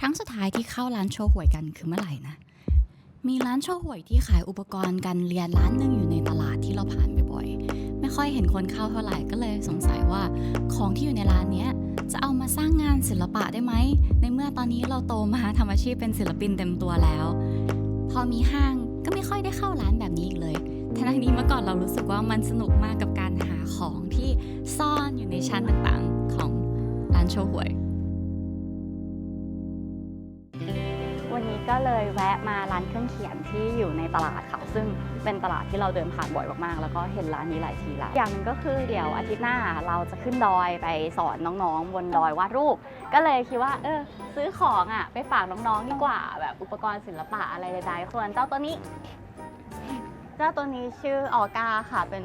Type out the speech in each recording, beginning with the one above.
ครั้งสุดท้ายที่เข้าร้านโชห่วยกันคือเมื่อไหร่นะมีร้านโชห่วยที่ขายอุปกรณ์การเรียนร้านหนึ่งอยู่ในตลาดที่เราผ่านบ่อยๆไม่ค่อยเห็นคนเข้าเท่าไหร่ก็เลยสงสัยว่าของที่อยู่ในร้านนี้จะเอามาสร้างงานศิลปะได้ไหมในเมื่อตอนนี้เราโตมาทำอาชีพเป็นศิลปินเต็มตัวแล้วพอมีห้างก็ไม่ค่อยได้เข้าร้านแบบนี้อีกเลยทั้งนี้เมื่อก่อนเรารู้สึกว่ามันสนุกมากกับการหาของที่ซ่อนอยู่ในชั้นต่างๆของร้านโชห่วยวันนี้ก็เลยแวะมาร้านเครื่องเขียนที่อยู่ในตลาดค่ะซึ่งเป็นตลาดที่เราเดินผ่านบ่อยมากๆแล้วก็เห็นร้านนี้หลายทีแล้วอย่างหนึ่งก็คือเดี๋ยวอาทิตย์หน้าเราจะขึ้นดอยไปสอนน้องๆบนดอยวาดรูปก็เลยคิดว่าซื้อของไปฝากน้องๆดีกว่าแบบอุปกรณ์ศิลปะอะไรใดๆส่วนเจ้าตัวนี้ชื่อออก้าค่ะเป็น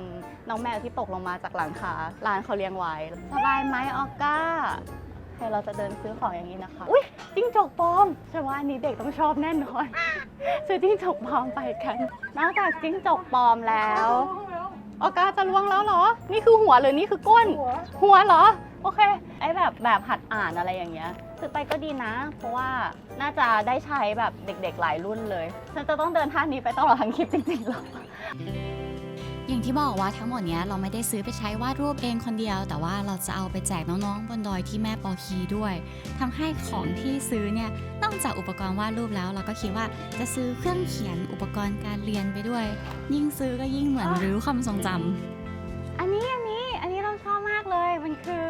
น้องแมวที่ตกลงมาจากหลังคาร้านเขาเลี้ยงไว้สบายไหมออก้าเราจะเดินซื้อของอย่างนี้นะคะอุ๊ยจิ้งจกปลอมฉันว่าอันนี้เด็กต้องชอบแน่นอนซื้อจิ้งจกปลอมไปกันนอกจากจิ้งจกปลอมแล้วออกาจะล่วงแล้วเหรอนี่คือหัวหรือนี่คือก้นหัวเหรอโอเคไอ้แบบหัดอ่านอะไรอย่างเงี้ยซื้อไปก็ดีนะเพราะว่าน่าจะได้ใช้แบบเด็กๆหลายรุ่นเลยฉันจะต้องเดินท่านี้ไปตลอดทั้งคลิปจริงๆหรออย่างที่บอกว่าทั้งหมดนี้เราไม่ได้ซื้อไปใช้วาดรูปเองคนเดียวแต่ว่าเราจะเอาไปแจกน้องๆบนดอยที่แม่ปอคีด้วยทำให้ของที่ซื้อเนี่ยนอกจากอุปกรณ์วาดรูปแล้วเราก็คิดว่าจะซื้อเครื่องเขียนอุปกรณ์การเรียนไปด้วยยิ่งซื้อก็ยิ่งเหมือนรื้อความทรงจำอันนี้เราชอบมากเลยมันคือ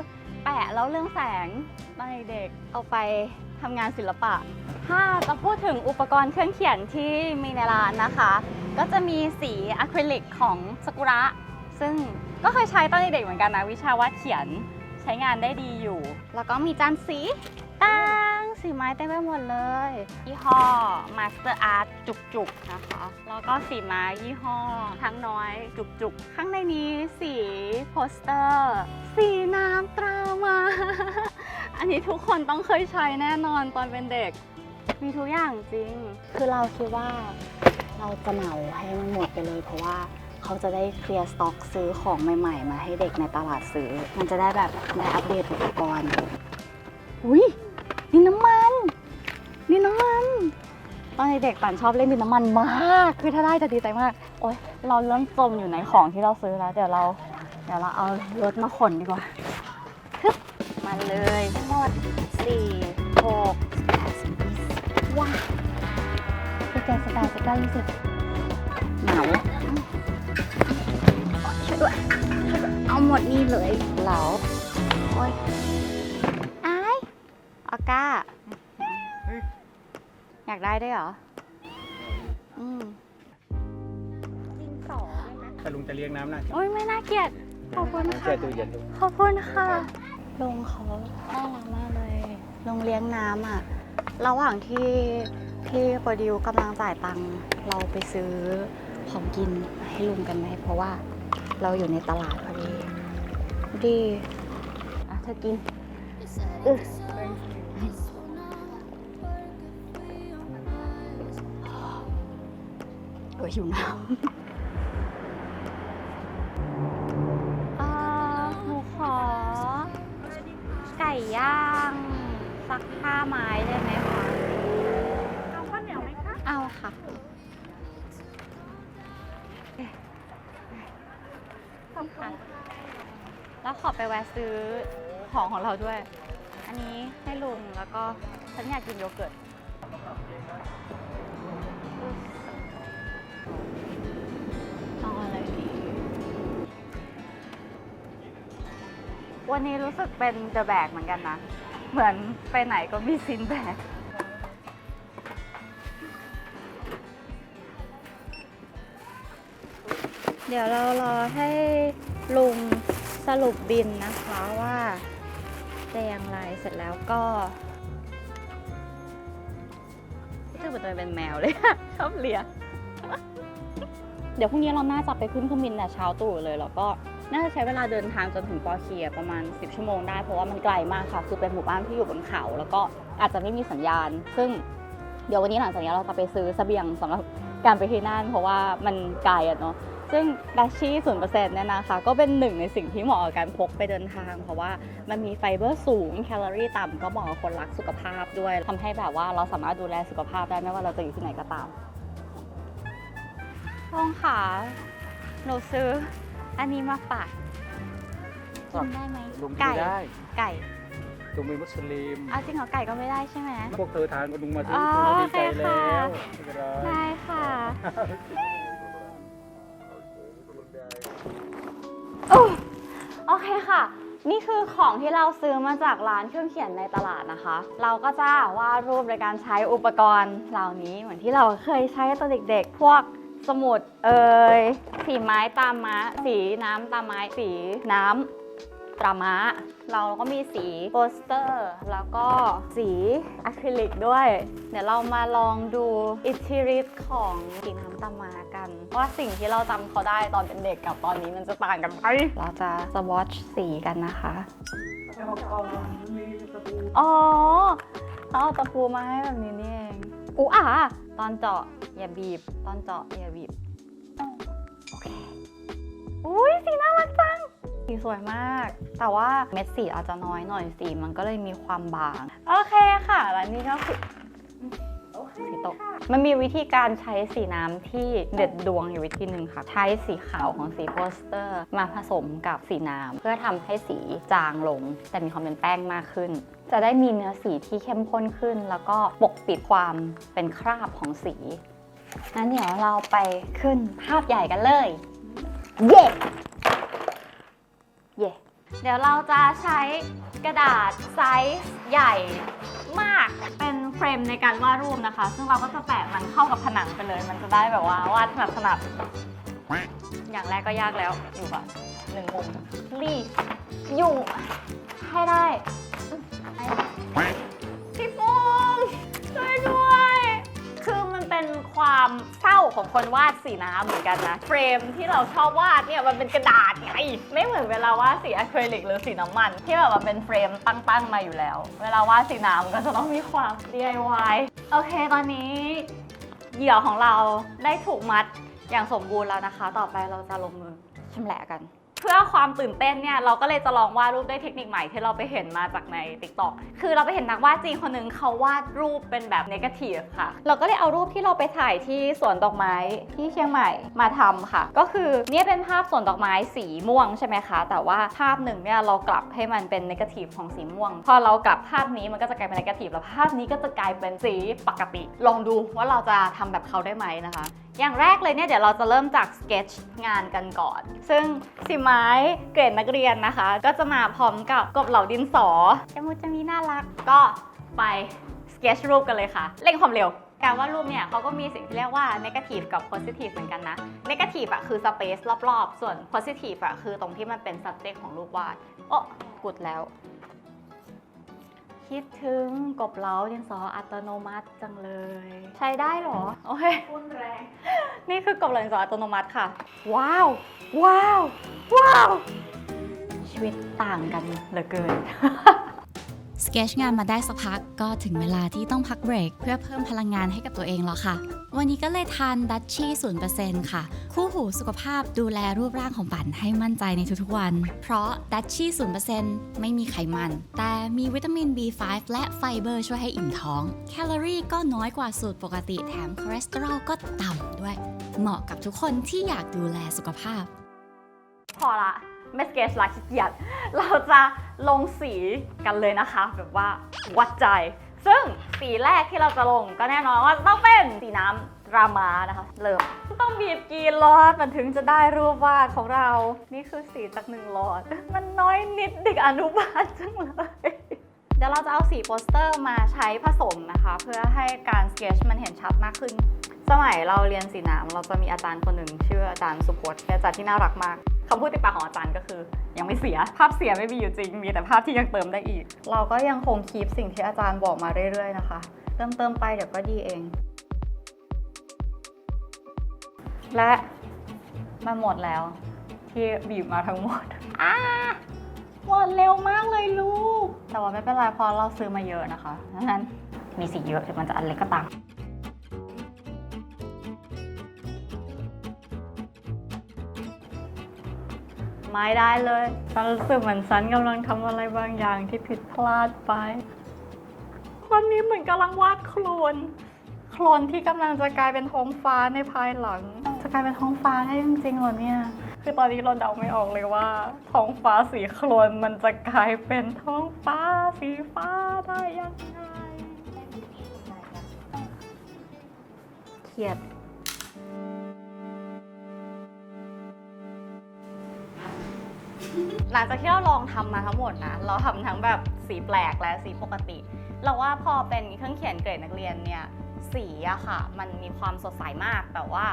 แปะแล้วเรื่องแสงตอนเด็กเอาไปทำงานศิลปะถ้าจะพูดถึงอุปกรณ์เครื่องเขียนที่มีในร้านนะคะก็จะมีสีอะคริลิกของซากุระซึ่งก็เคยใช้ตอนเด็กๆเหมือนกันนะวิชาวาดเขียนใช้งานได้ดีอยู่แล้วก็มีจานสีสีไม้เต็มไปหมดเลยยี่ห้อ Master Art จุกๆนะคะแล้วก็สีไม้ยี่ห้อทั้งน้อยจุกๆข้างในนี้สีโปสเตอร์สีน้ำตรามา อันนี้ทุกคนต้องเคยใช้แน่นอนตอนเป็นเด็กมีทุกอย่างจริงคือเราคิดว่าเราจะเหมาให้มันหมดไปเลยเพราะว่าเขาจะได้เคลียร์สต็อกซื้อของใหม่ๆมาให้เด็กในตลาดซื้อมันจะได้แบบได้อัปเดตอุปกรณ์อุ้ยดินน้ำมันตอนเด็กปั่นชอบเล่นดินน้ำมันมากคือถ้าได้จะดีใจมากโอ๊ยเราเริ่มจมอยู่ในของที่เราซื้อแล้วเดี๋ยวเราเอารถมาขนดีกว่ามาเลยหมด4 6 8 ว้าว11 12 13 14 15 20เหมาช่วยด้วยเอาหมดนี่เลยเหลาโอ๊ยออก้าอยากได้ด้วยเหรอจริงสองแต่ลุงจะเลี้ยงน้ำนะโอ๊ยไม่น่าเกลียดขอบคุณค่ะ ตู้เย็นลุงขอบคุณค่ะลุงเขาน่ารักมากเลยลุงเลี้ยงน้ำระหว่างที่โปรดิวกำลังจ่ายตังค์เราไปซื้อของกินให้ลุงกันไหมเพราะว่าเราอยู่ในตลาดพอดีเธอกินหิวน้ำหนูขอไก่ย่างสัก5 ไม้ได้ไหมคะเอาข้าวเหนียวไหมคะเอาค่ะขอบคุณแล้วขอไปแวะซื้อของเราด้วยอันนี้ให้ลุงแล้วก็ฉันอยากกินโยเกิร์ตเอาอะไรดีวันนี้รู้สึกเป็นเดอะแบกเหมือนกันนะเหมือนไปไหนก็มีซินแบกเดี๋ยวเรารอให้ลุงสรุปบินนะคะว่าจะอย่างไรเสร็จแล้วก็รู้สึกเหมือนตัวเป็นแมวเลย ชอบเลียเดี๋ยวพรุ่งนี้เราน่าจะไปขึ้นเครื่องบินแต่เช้าตรู่เลยแล้วก็น่าจะใช้เวลาเดินทางจนถึงปอเคียประมาณ10 ชั่วโมงได้เพราะว่ามันไกลมากค่ะคือเป็นหมู่บ้านที่อยู่บนเขาแล้วก็อาจจะไม่มีสัญญาณซึ่งเดี๋ยววันนี้หลังจากนี้เราจะไปซื้อเสบียงสำหรับการไปที่นั่นเพราะว่ามันไกลเนาะ ซึ่งดัชชี่0%เนี่ยนะคะก็เป็นหนึ่งในสิ่งที่เหมาะกับการพกไปเดินทาง เพราะว่ามันมีไฟเบอร์สูงแคลอรี่ต่ำก็เหมาะกับคนรักสุขภาพด้วยทำให้แบบว่าเราสามารถดูแลสุขภาพได้ไม่ว่าเราจะอยู่ที่ไหนก็ตามลองค่ะหนูซื้ออันนี้มาฝากกินได้ไหม ลุงกิน ไก่ ไม่ได้ ไก่ ลุงเป็นมุสลิม เอาจริงเหรอไก่ก็ไม่ได้ใช่ไหม พวกเธอทานก็ลุงมาซื้ อ๋อ ดีใจ โอเค แล้ ค่ะ วไม่เป็นไร ได้ค่ะโอเคค่ะ นี่คือของที่เราซื้อมาจากร้านเครื่องเขียนในตลาดนะคะ เราก็จะวาดรูปโดยการใช้อุปกรณ์เหล่านี้เหมือนที่เราเคยใช้ตอนเด็กๆ พวกสมุดสีไม้ตามม้า สีน้ำตามไม้ สีน้ำตราม้า เราก็มีสีโปสเตอร์ แล้วก็สีอะคริลิกด้วย เดี๋ยวเรามาลองดูอิทธิฤทธิ์ของสีน้ำตาม้ากัน ว่าสิ่งที่เราจำเขาได้ตอนเป็นเด็กกับตอนนี้มันจะต่างกันไหมเราจะสวอตช์สีกันนะคะ อ๋อเขาเอาตะปูมาให้แบบนี้นี่เองอุ๊ตอนเจาะอย่าบีบ ตอนเจาะอย่าบีบ โอเค อุ้ยสีน่ารักจัง สีสวยมาก แต่ว่าเม็ดสีอาจจะน้อยหน่อยสีมันก็เลยมีความบาง โอเคค่ะ แล้วนี่ก็คือสีตก มันมีวิธีการใช้สีน้ำที่เด็ดดวงอยู่วิธีหนึ่งค่ะ ใช้สีขาวของสีโปสเตอร์ มาผสมกับสีน้ำเพื่อทำให้สีจางลง แต่มีความเป็นแป้งมากขึ้น จะได้มีเนื้อสีที่เข้มข้นขึ้น แล้วก็ปกปิดความเป็นคราบของสีงั้นเดี๋ยวเราไปขึ้นภาพใหญ่กันเลย เย้เดี๋ยวเราจะใช้กระดาษไซส์ใหญ่มากเป็นเฟรมในการวาดรูปนะคะ ซึ่งเราก็จะแปะมันเข้ากับผนังไปเลย มันจะได้แบบว่าวาดถนัดอย่างแรกก็ยากแล้วอยู่ก่อน1 มุมรีดอยู่ให้ได้พี่ปุ้มช่วยด้วย คือมันเป็นความเศร้าของคนวาดสีน้ำเหมือนกันนะ เฟรมที่เราชอบวาดเนี่ยมันเป็นกระดาษไงไม่เหมือนเวลาวาดสีอะคริลิกหรือสีน้ำมันที่แบบว่าเป็นเฟรมตั้งๆมาอยู่แล้ว เวลาวาดสีน้ำก็จะต้องมีความ DIY โอเคตอนนี้เหยื่อของเราได้ถูกมัดอย่างสมบูรณ์แล้วนะคะ ต่อไปเราจะลงมือชำแหละกันเพื่อความตื่นเต้นเนี่ยเราก็เลยจะลองวาดรูปด้วยเทคนิคใหม่ที่เราไปเห็นมาจากใน TikTok คือเราไปเห็นนักวาดจีนคนหนึ่งเขาวาดรูปเป็นแบบเนกาทีฟค่ะเราก็เลยเอารูปที่เราไปถ่ายที่สวนดอกไม้ที่เชียงใหม่มาทำค่ะก็คือเนี่ยเป็นภาพสวนดอกไม้สีม่วงใช่ไหมคะแต่ว่าภาพหนึ่งเนี่ยเรากลับให้มันเป็นเนกาทีฟของสีม่วงพอเรากลับภาพนี้มันก็จะกลายเป็นเนกาทีฟแล้วภาพนี้ก็จะกลายเป็นสีปกติลองดูว่าเราจะทำแบบเขาได้ไหมนะคะอย่างแรกเลยเนี่ยเดี๋ยวเราจะเริ่มจากสเก็ตช์งานกันก่อน ซึ่งสีไม้เกรดนักเรียนนะคะ ก็จะมาพร้อมกับกบเหล่าดินสอจะมีน่ารักก็ไปสเก็ตช์รูปกันเลยค่ะเร่งความเร็วการวาดรูปเนี่ยเขาก็มีสิ่งที่เรียกว่า negative กับ positive เหมือนกันนะ negative อะคือ space รอบๆส่วน positive อะคือตรงที่มันเป็น subject ของรูปวาดโอ้กุดแล้วคิดถึงกบเล้าดินสออัตโนมัติจังเลยใช้ได้เหรอโอเคพุ่นแรงนี่คือกบเล้าดินสออัตโนมัติค่ะว้าวชีวิตต่างกันเหลือเกิน สเกจงานมาได้สักพักก็ถึงเวลาที่ต้องพักเบรกเพื่อเพิ่มพลังงานให้กับตัวเองแล้วค่ะวันนี้ก็เลยทานดัชชี่ 0% ค่ะคู่หูสุขภาพดูแลรูปร่างของปั่นให้มั่นใจในทุกๆวันเพราะดัชชี่ 0% ไม่มีไขมันแต่มีวิตามิน B5 และไฟเบอร์ช่วยให้อิ่มท้องแคลอรี่ก็น้อยกว่าสูตรปกติแถมคอเลสเตอรอลก็ต่ำด้วยเหมาะกับทุกคนที่อยากดูแลสุขภาพพอละไม่สเก็ตละขี้เกียจเราจะลงสีกันเลยนะคะแบบว่าวัดใจซึ่งสีแรกที่เราจะลงก็แน่นอนว่าต้องเป็นสีน้ำรามานะคะเริ่มต้องบีบกี่หลอดมันถึงจะได้รูปวาดของเรานี่คือสีจาก1 หลอดมันน้อยนิดเด็กอนุบาลจังเลยเดี๋ยวเราจะเอาสีโปสเตอร์มาใช้ผสมนะคะเพื่อให้การสเก็ตมันเห็นชัดมากขึ้นสมัยเราเรียนสีน้ำเราจะมีอาจารย์คนหนึ่งชื่ออาจารย์สุพจน์เป็นอาจารย์ที่น่ารักมากคำพูดติดปากของอาจารย์ก็คือยังไม่เสียภาพเสียไม่มีอยู่จริงมีแต่ภาพที่ยังเติมได้อีกเราก็ยังคงคีปสิ่งที่อาจารย์บอกมาเรื่อยๆนะคะเติมไปเดี๋ยวก็ดีเองและมันหมดแล้วที่บีบมาทั้งหมดหมดเร็วมากเลยลูกแต่ว่าไม่เป็นไรเพราะเราซื้อมาเยอะนะคะดังนั้นมีสีเยอะถึงมันจะอันเล็กก็ตาม ไม่ได้เลยฉันรู้สึกเหมือนฉันกำลังทำอะไรบางอย่างที่ผิดพลาดไปวันนี้เหมือนกำลังวาดโคลนที่กำลังจะกลายเป็นท้องฟ้าในภายหลังจะกลายเป็นท้องฟ้าได้จริงๆเหรอเนี่ยคือตอนนี้เราเดาไม่ออกเลยว่าท้องฟ้าสีโคลนมันจะกลายเป็นท้องฟ้าสีฟ้าได้ยังไงเครียดหลังจากที่เราลองทำมาทั้งหมดนะเราทำทั้งแบบสีแปลกและสีปกติเราว่าพอเป็นเครื่องเขียนเกรดนักเรียนเนี่ยสีอะค่ะมันมีความสดใสมากแต่ว่า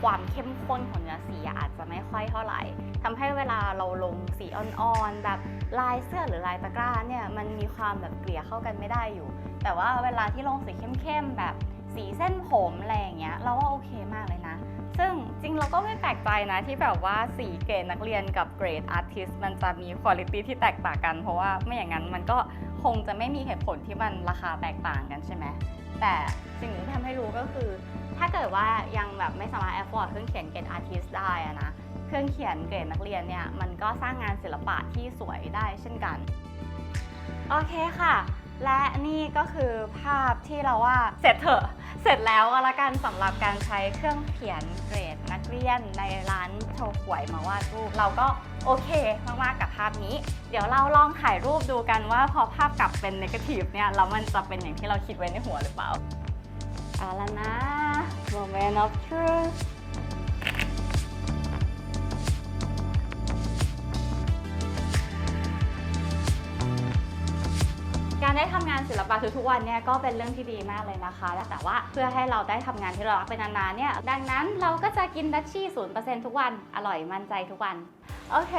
ความเข้มข้นของเนื้อสีอาจจะไม่ค่อยเท่าไหร่ทำให้เวลาเราลงสีอ่อนๆแบบลายเสื้อหรือลายตะกร้าเนี่ยมันมีความแบบเกลี่ยเข้ากันไม่ได้อยู่แต่ว่าเวลาที่ลงสีเข้มๆแบบสีเส้นผมอะไรอย่างเงี้ยเราว่าโอเคมากเลยนะซึ่งจริงเราก็ไม่แปลกใจนะที่แบบว่าสีเกรดนักเรียนกับเกรดอาร์ติสต์มันจะมีคุณภาพที่แตกต่างกันเพราะว่าไม่อย่างนั้นมันก็คงจะไม่มีเหตุผลที่มันราคาแตกต่างกันใช่ไหมแต่สิ่งที่ทำให้รู้ก็คือถ้าเกิดว่ายังแบบไม่สามารถ afford เครื่องเขียนเกรดอาร์ติสต์ได้อะนะเครื่องเขียนเกรดนักเรียนเนี่ยมันก็สร้างงานศิลปะที่สวยได้เช่นกันโอเคค่ะและนี่ก็คือภาพที่เราว่าเสร็จแล้วก็แล้วกันสำหรับการใช้เครื่องเขียนเกรดนักเรียนในร้านโชว์หวยมาวาดรูปเราก็โอเคมากๆกับภาพนี้เดี๋ยวเราลองถ่ายรูปดูกันว่าพอภาพกลับเป็นเนกาทีฟเนี่ยแล้วมันจะเป็นอย่างที่เราคิดไว้ในหัวหรือเปล่าเอาละนะ Moment of Truthการได้ทำงานศิลปะทุกๆวันเนี่ยก็เป็นเรื่องที่ดีมากเลยนะคะแต่ว่าเพื่อให้เราได้ทำงานที่เรารักเป็นนานๆเนี่ยดังนั้นเราก็จะกินดัชชี่ 0% ทุกวันอร่อยมั่นใจทุกวันโอเค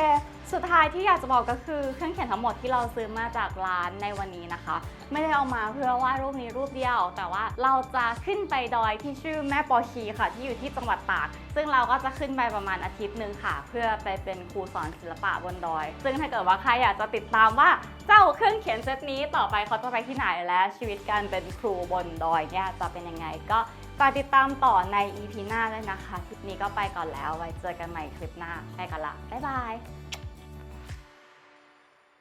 สุดท้ายที่อยากจะบอกก็คือเครื่องเขียนทั้งหมดที่เราซื้อมาจากร้านในวันนี้นะคะไม่ได้เอามาเพื่อวาดรูปนี้รูปเดียวแต่ว่าเราจะขึ้นไปดอยที่ชื่อแม่ปอชีค่ะที่อยู่ที่จังหวัดตากซึ่งเราก็จะขึ้นไปประมาณอาทิตย์นึงค่ะเพื่อไปเป็นครูสอนศิลปะบนดอยซึ่งถ้าเกิดว่าใครอยากจะติดตามว่าเจ้าเครื่องเขียนเซตนี้ต่อไปเขาจะไปที่ไหนและชีวิตการเป็นครูบนดอยเนี่ยจะเป็นยังไงก็ฝากติดตามต่อใน EP หน้าด้วยนะคะคลิปนี้ก็ไปก่อนแล้วไว้เจอกันใหม่คลิปหน้าไปก่อนละบ๊ายบาย